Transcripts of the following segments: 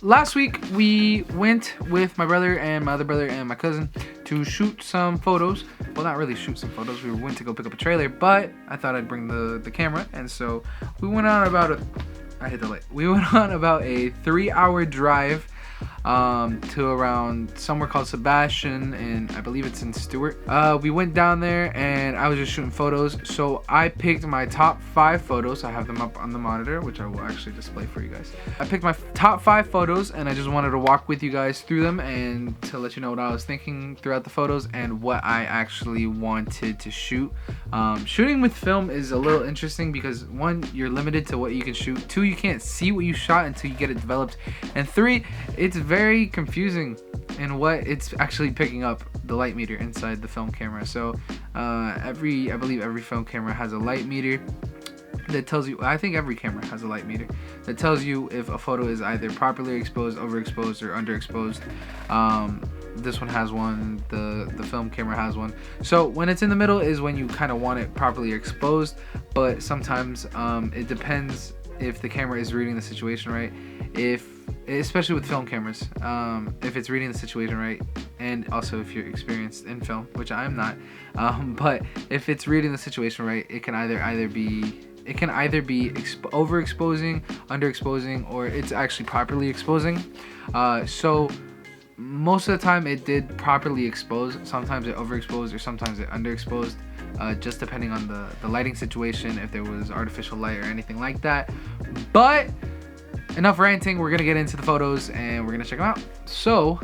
last week we went with my brother and my other brother and my cousin to shoot some photos. Well, not really shoot some photos. We went to go pick up a trailer, but I thought I'd bring the camera, and so we went on about We went on about a 3-hour drive to around somewhere called Sebastian, and I believe it's in Stewart. We went down there and I was just shooting photos. So I picked my top 5 photos. I have them up on the monitor, which I will actually display for you guys. I picked my top 5 photos, and I just wanted to walk with you guys through them and to let you know what I was thinking throughout the photos and what I actually wanted to shoot. Shooting with film is a little interesting because 1, you're limited to what you can shoot. 2, you can't see what you shot until you get it developed, and 3, it's very confusing in what it's actually picking up, the light meter inside the film camera. So I believe every film camera has a light meter that tells you, I think every camera has a light meter that tells you if a photo is either properly exposed, overexposed, or underexposed. This one has one, the film camera has one. So when it's in the middle is when you kind of want it properly exposed, but sometimes it depends if the camera is reading the situation right. Especially with film cameras, if it's reading the situation right, and also if you're experienced in film, which I am not, but if it's reading the situation right, it can either be overexposing, underexposing, or it's actually properly exposing. So most of the time it did properly expose. Sometimes it overexposed, or sometimes it underexposed, just depending on the lighting situation, if there was artificial light or anything like that. But enough ranting, we're gonna get into the photos and we're gonna check them out. So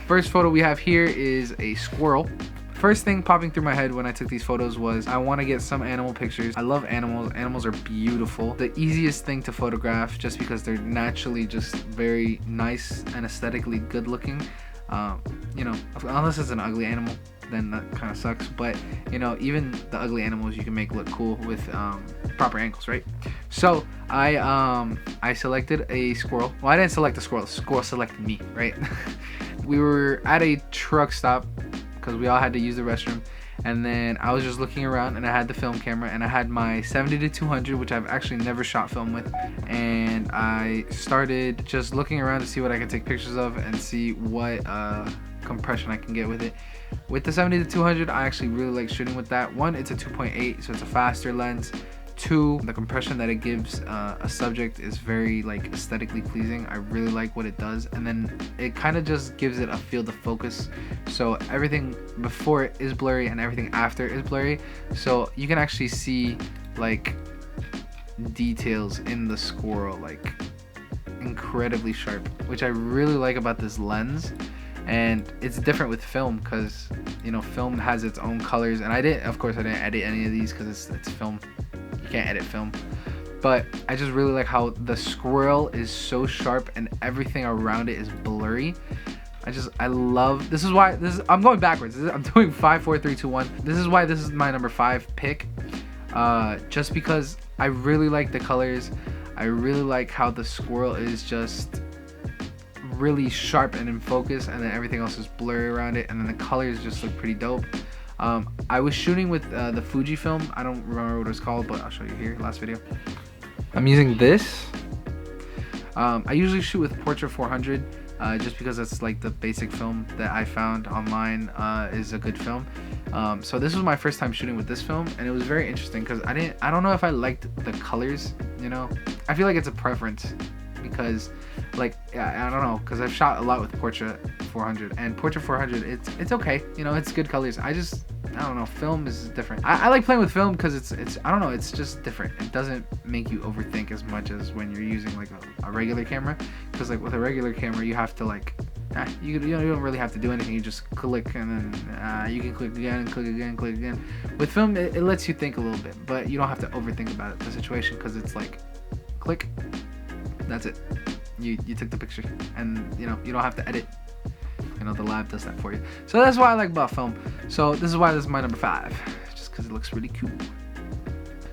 first photo we have here is a squirrel. First thing popping through my head when I took these photos was I want to get some animal pictures. I love animals. Animals are beautiful. The easiest thing to photograph, just because they're naturally just very nice and aesthetically good looking. You know, unless it's an ugly animal, then that kind of sucks. But you know, even the ugly animals you can make look cool with proper angles, right? So I selected a squirrel. Well, I didn't select the squirrel. The squirrel selected me, right? We were at a truck stop because we all had to use the restroom, and then I was just looking around, and I had the film camera, and I had my 70-200, which I've actually never shot film with, and I started just looking around to see what I could take pictures of and see what compression I can get with it. With the 70-200, I actually really like shooting with that. 1, it's a 2.8, so it's a faster lens. 2, the compression that it gives a subject is very like aesthetically pleasing. I really like what it does, and then it kind of just gives it a field of focus, so everything before it is blurry and everything after is blurry, so you can actually see like details in the squirrel, like incredibly sharp, which I really like about this lens. And it's different with film because, you know, film has its own colors, and of course I didn't edit any of these because it's film. You can't edit film, but I just really like how the squirrel is so sharp and everything around it is blurry. I love, this is why I'm going backwards. I'm doing 5, 4, 3, 2, 1. This is why this is my number 5 pick, just because I really like the colors. I really like how the squirrel is just really sharp and in focus, and then everything else is blurry around it, and then the colors just look pretty dope. I was shooting with the Fujifilm. I don't remember what it's called, but I'll show you here, last video. I'm using this. I usually shoot with Portra 400, just because that's like the basic film that I found online is a good film. So this was my first time shooting with this film, and it was very interesting because I don't know if I liked the colors, you know. I feel like it's a preference, because like, I don't know, because I've shot a lot with Portra 400, and Portra 400, it's okay, you know, it's good colors. I don't know, film is different. I like playing with film because it's I don't know, it's just different. It doesn't make you overthink as much as when you're using like a regular camera, because like with a regular camera you have to like you don't really have to do anything. You just click, and then you can click again and click again and click again. With film, it lets you think a little bit, but you don't have to overthink about the situation, because it's like click, that's it. You took the picture, and you know, you don't have to edit. You know, the lab does that for you. So that's why I like about film. So this is why this is my number 5, just because it looks really cool.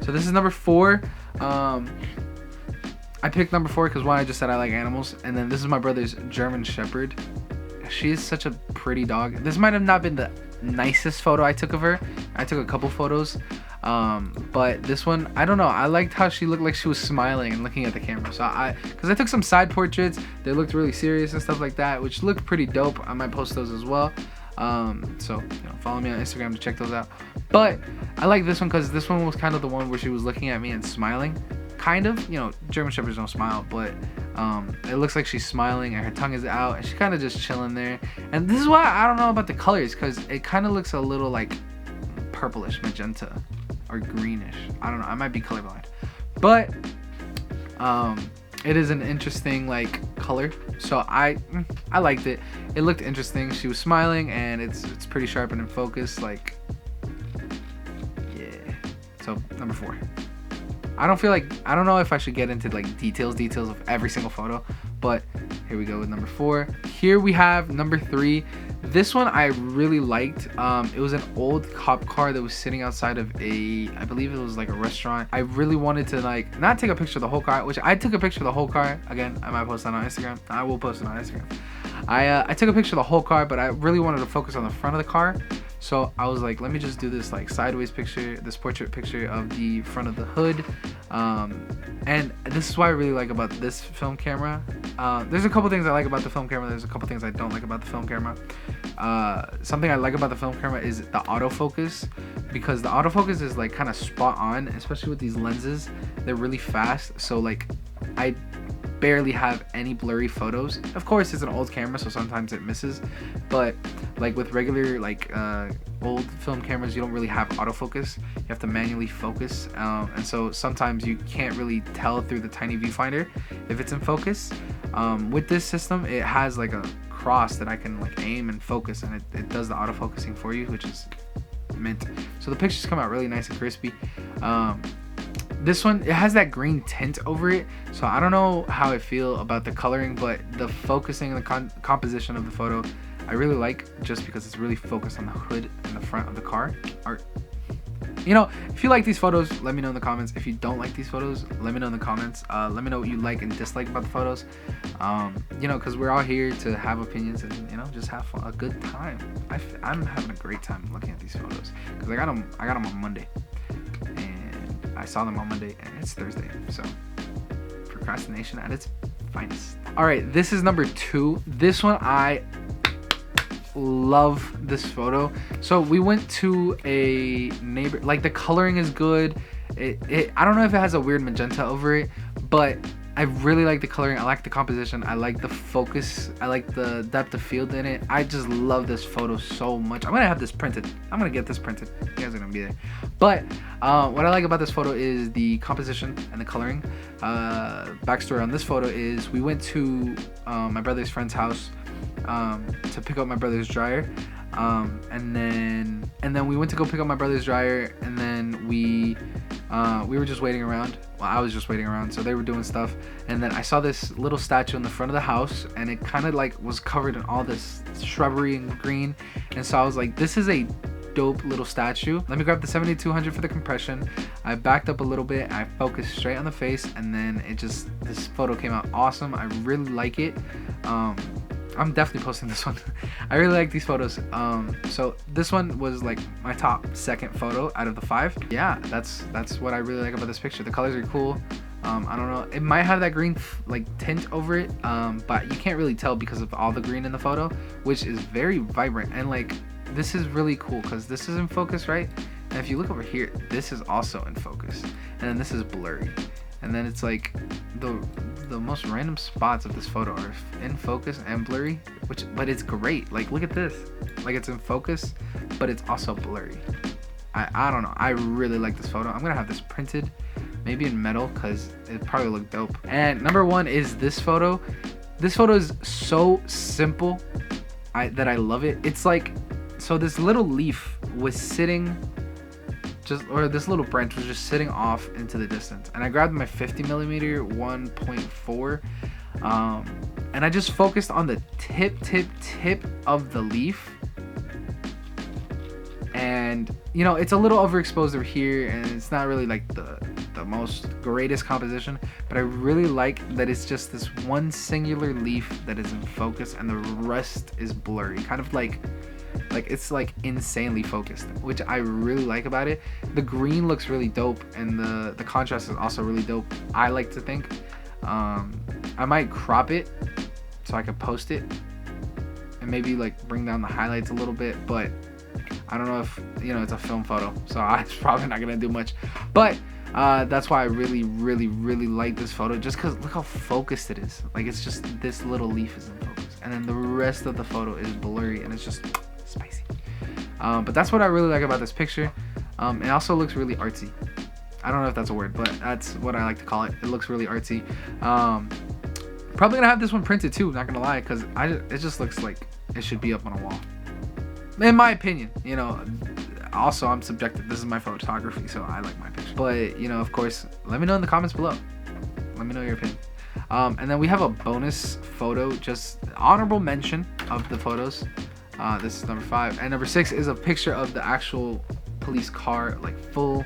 So this is number 4. I picked number 4 because, one, I just said I like animals, and then this is my brother's German Shepherd. She is such a pretty dog. This might have not been the nicest photo I took of her. I took a couple photos, But this one, I don't know, I liked how she looked like she was smiling and looking at the camera. So because I took some side portraits, they looked really serious and stuff like that, which looked pretty dope. I might post those as well. So follow me on Instagram to check those out. But I like this one because this one was kind of the one where she was looking at me and smiling, kind of. German shepherds don't smile, but it looks like she's smiling and her tongue is out and she's kind of just chilling there. And this is why I don't know about the colors, because it kind of looks a little like purplish magenta or greenish. I don't know, I might be colorblind, but it is an interesting like color, so I liked it. It looked interesting. She was smiling and it's pretty sharp and in focus, like, yeah. So number 4. I don't know if I should get into like details of every single photo, but here we go with number 4. Here we have number 3. This one I really liked. It was an old cop car that was sitting outside of I believe it was like a restaurant. I really wanted to like not take a picture of the whole car, which I took a picture of the whole car. Again, I might post that on Instagram. I will post it on Instagram. I took a picture of the whole car, but I really wanted to focus on the front of the car. So I was like, let me just do this like sideways picture, this portrait picture of the front of the hood. And this is what I really like about this film camera. There's a couple things I like about the film camera. There's a couple things I don't like about the film camera. Something I like about the film camera is the autofocus, because the autofocus is like kind of spot on, especially with these lenses. They're really fast. So like I barely have any blurry photos. Of course, it's an old camera, so sometimes it misses, but like with regular like old film cameras, you don't really have autofocus. You have to manually focus, and so sometimes you can't really tell through the tiny viewfinder if it's in focus. With this system, it has like a cross that I can like aim and focus, and it does the autofocusing for you, which is mint. So the pictures come out really nice and crispy. This one, it has that green tint over it, so I don't know how I feel about the coloring, but the focusing and the composition of the photo I really like, just because it's really focused on the hood and the front of the car. Or, if you like these photos, let me know in the comments. If you don't like these photos, let me know in the comments. Let me know what you like and dislike about the photos. Because we're all here to have opinions and just have a good time. I'm having a great time looking at these photos because I got them on Monday. I saw them on Monday and it's Thursday, so procrastination at its finest. All right, this is number 2. This one, I love this photo. So we went to a neighbor, like the coloring is good. I don't know if it has a weird magenta over it, but I really like the coloring. I like the composition. I like the focus. I like the depth of field in it. I just love this photo so much. I'm gonna have this printed. I'm gonna get this printed. You guys are gonna be there. But what I like about this photo is the composition and the coloring. Backstory on this photo is we went to my brother's friend's house to pick up my brother's dryer. And then we went to go pick up my brother's dryer, and then we were just waiting around. Well, I was just waiting around, so they were doing stuff, and then I saw this little statue in the front of the house, and it kind of like was covered in all this shrubbery and green, and so I was like, this is a dope little statue. Let me grab the 7200 for the compression. I backed up a little bit, I focused straight on the face, and then this photo came out awesome. I really like it. I'm definitely posting this one. I really like these photos. So this one was like my top 2nd photo out of the 5. Yeah, that's what I really like about this picture. The colors are cool. I don't know, it might have that green like tint over it, but you can't really tell because of all the green in the photo, which is very vibrant. And like this is really cool because this is in focus, right? And if you look over here, this is also in focus, and then this is blurry. And then it's like the most random spots of this photo are in focus and blurry, but it's great. Like look at this, like it's in focus, but it's also blurry. I don't know, I really like this photo. I'm gonna have this printed, maybe in metal, because it probably look dope. And number 1 is this photo. This photo is so simple that I love it. It's like, so this little leaf was sitting or this little branch was just sitting off into the distance, and I grabbed my 50mm 1.4, and I just focused on the tip of the leaf. And it's a little overexposed over here, and it's not really like the most greatest composition, but I really like that it's just this one singular leaf that is in focus and the rest is blurry, kind of like Like it's like insanely focused, which I really like about it. The green looks really dope, and the contrast is also really dope, I like to think. I might crop it so I could post it and maybe like bring down the highlights a little bit, but I don't know if, you know, it's a film photo, so I'm probably not gonna do much. But that's why I really like this photo, just because look how focused it is. Like it's just this little leaf is in focus, and then the rest of the photo is blurry, and it's just spicy. But that's what I really like about this picture. It also looks really artsy. I don't know if that's a word, but that's what I like to call it. It looks really artsy. Probably gonna have this one printed too, not gonna lie, because it just looks like it should be up on a wall, in my opinion. You know, also I'm subjective, this is my photography, so I like my picture. But you know, of course, let me know in the comments below, let me know your opinion. And then we have a bonus photo, just honorable mention of the photos. This is number 5, and number 6 is a picture of the actual police car, like full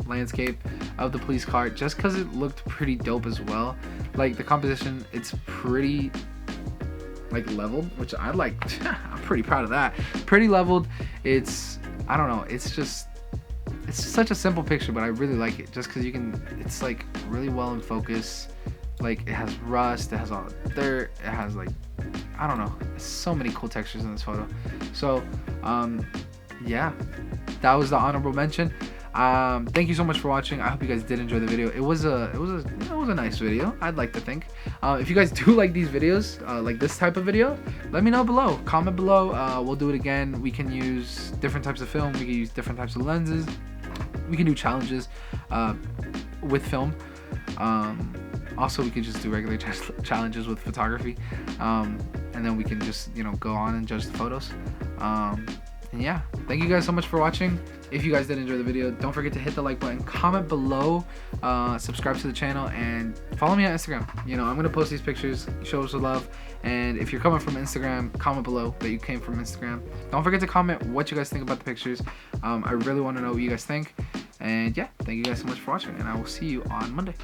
landscape of the police car, just because it looked pretty dope as well. Like the composition, it's pretty like leveled, which I liked. I'm pretty proud of that. Pretty leveled. It's, I don't know, it's such a simple picture, but I really like it just because you can, it's like really well in focus. Like it has rust, it has all the dirt, it has like, I don't know, so many cool textures in this photo. So yeah, that was the honorable mention. Thank you so much for watching. I hope you guys did enjoy the video. It was a nice video, I'd like to think. If you guys do like these videos, like this type of video, let me know below. Comment below. We'll do it again. We can use different types of film, we can use different types of lenses, we can do challenges with film. Also, we can just do regular challenges with photography, and then we can just, you know, go on and judge the photos. And yeah, thank you guys so much for watching. If you guys did enjoy the video, don't forget to hit the like button, comment below, subscribe to the channel, and follow me on Instagram. You know, I'm gonna post these pictures, show us the love. And if you're coming from Instagram, comment below that you came from Instagram. Don't forget to comment what you guys think about the pictures. I really want to know what you guys think. And yeah, thank you guys so much for watching, and I will see you on Monday.